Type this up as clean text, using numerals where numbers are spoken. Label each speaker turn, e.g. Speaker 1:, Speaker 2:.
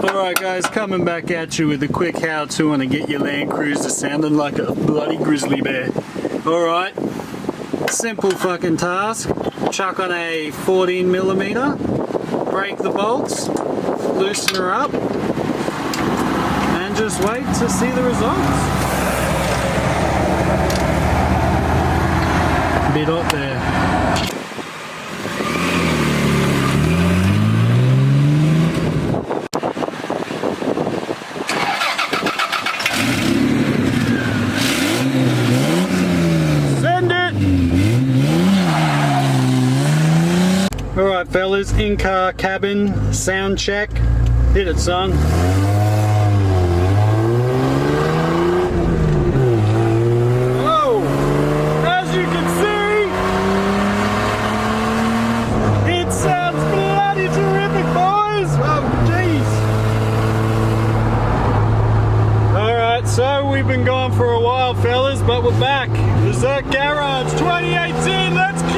Speaker 1: Alright guys, coming back at you with a quick how-to on to get your Landcruiser sounding like a bloody grizzly bear. Alright, simple fucking task. Chuck on a 14mm, break the bolts, loosen her up, and just wait to see the results. Bit hot there. Alright fellas, in-car cabin, sound check. Hit it, son. Oh! As you can see, it sounds bloody terrific, boys! Oh, jeez. Alright, so we've been gone for a while, fellas, but we're back. Berserk Garage 2018, let's go!